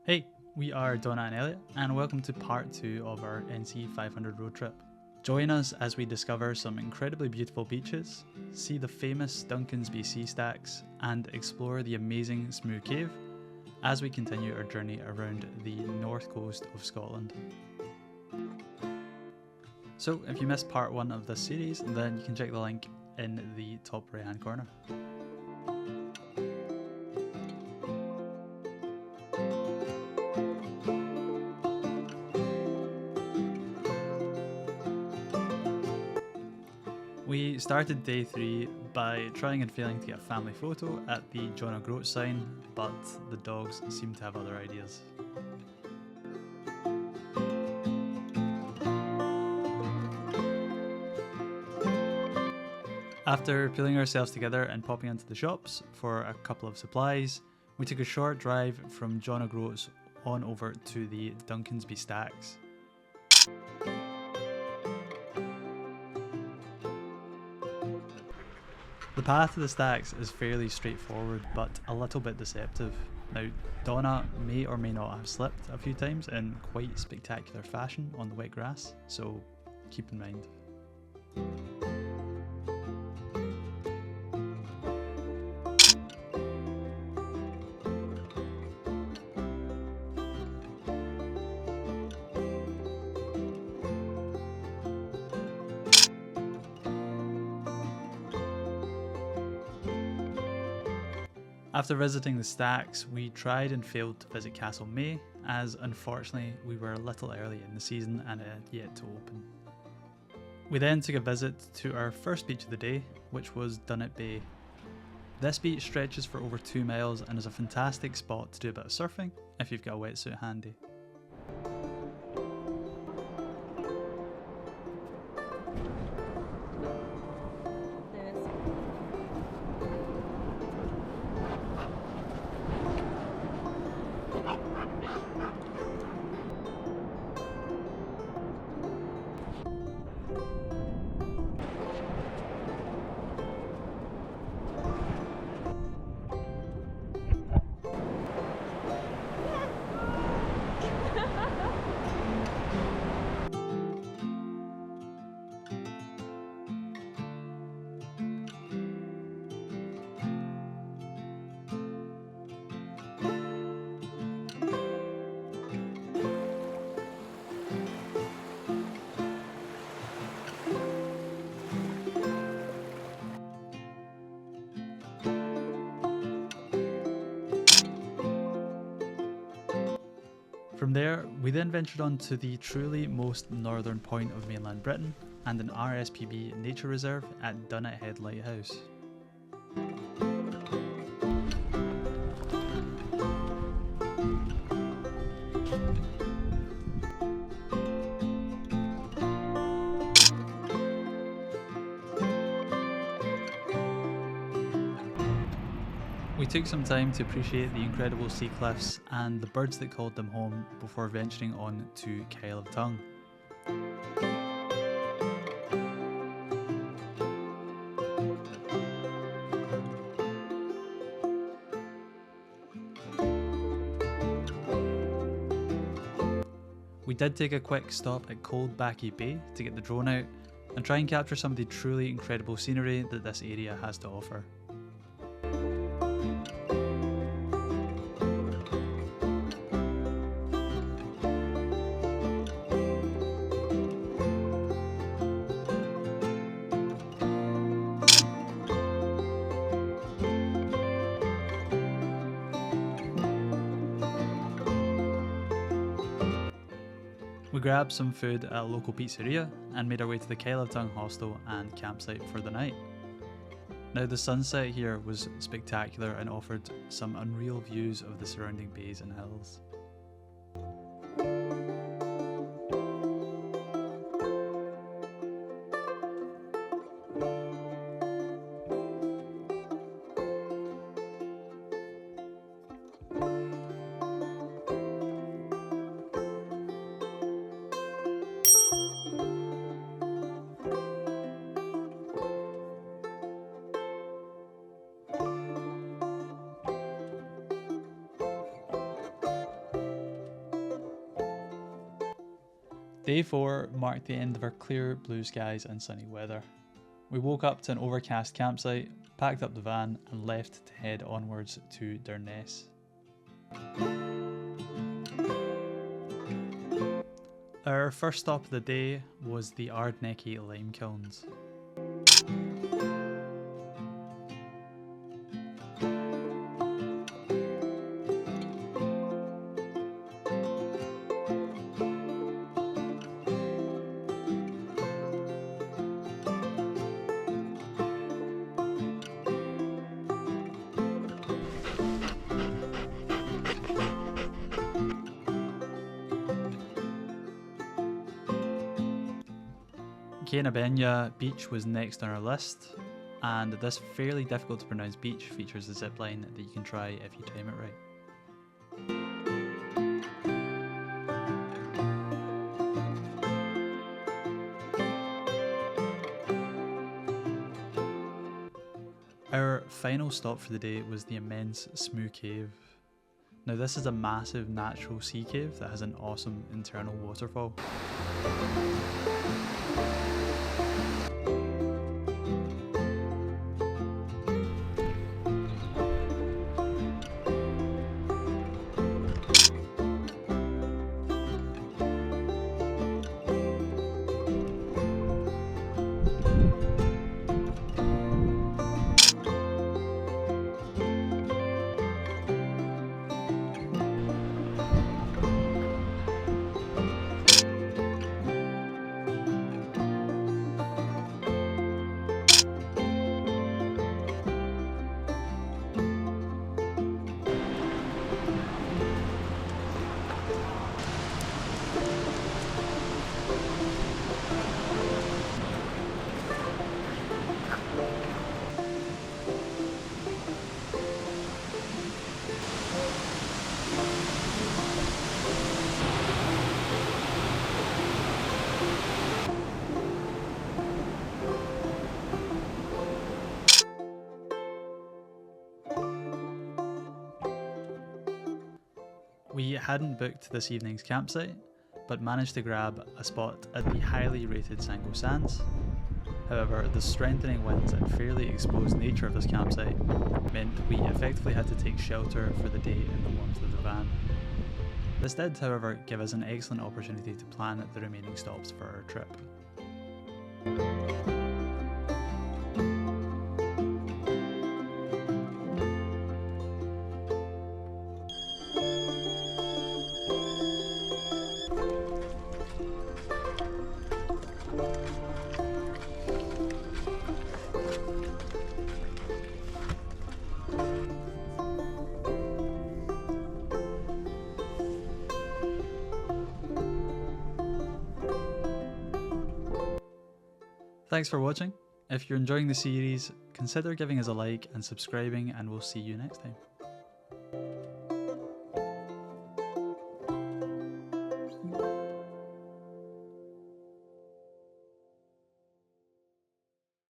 Hey, we are Donna and Elliot, and welcome to part 2 of our NC500 road trip. Join us as we discover some incredibly beautiful beaches, see the famous Duncansby Sea Stacks, and explore the amazing Smoo Cave as we continue our journey around the north coast of Scotland. So if you missed part 1 of this series, then you can check the link in the top right hand corner. We started day 3 by trying and failing to get a family photo at the John O'Groats sign, but the dogs seem to have other ideas. After pulling ourselves together and popping into the shops for a couple of supplies, we took a short drive from John O'Groats on over to the Duncansby Stacks. The path to the stacks is fairly straightforward, but a little bit deceptive. Now, Donna may or may not have slipped a few times in quite spectacular fashion on the wet grass, so keep in mind. After visiting the stacks, we tried and failed to visit Castle May, as unfortunately we were a little early in the season and it had yet to open. We then took a visit to our first beach of the day, which was Dunnet Bay. This beach stretches for over 2 miles and is a fantastic spot to do a bit of surfing if you've got a wetsuit handy. From there, we then ventured on to the truly most northern point of mainland Britain and an RSPB nature reserve at Dunnet Head Lighthouse. We took some time to appreciate the incredible sea cliffs and the birds that called them home before venturing on to Kyle of Tongue. We did take a quick stop at Coldbackie Bay to get the drone out and try and capture some of the truly incredible scenery that this area has to offer. We grabbed some food at a local pizzeria and made our way to the Kyle of Tongue Hostel and campsite for the night. Now, the sunset here was spectacular and offered some unreal views of the surrounding bays and hills. Day 4 marked the end of our clear blue skies and sunny weather. We woke up to an overcast campsite, packed up the van and left to head onwards to Durness. Our first stop of the day was the Ard Neackie Lime Kilns. Ceannabeinne Beach was next on our list, and this fairly difficult to pronounce beach features a zipline that you can try if you time it right. Our final stop for the day was the immense Smoo Cave. Now this is a massive natural sea cave that has an awesome internal waterfall. We hadn't booked this evening's campsite, but managed to grab a spot at the highly rated Sango Sands. However, the strengthening winds and fairly exposed nature of this campsite meant we effectively had to take shelter for the day in the warmth of the van. This did, however, give us an excellent opportunity to plan the remaining stops for our trip. Thanks for watching. If you're enjoying the series, consider giving us a like and subscribing, and we'll see you next time.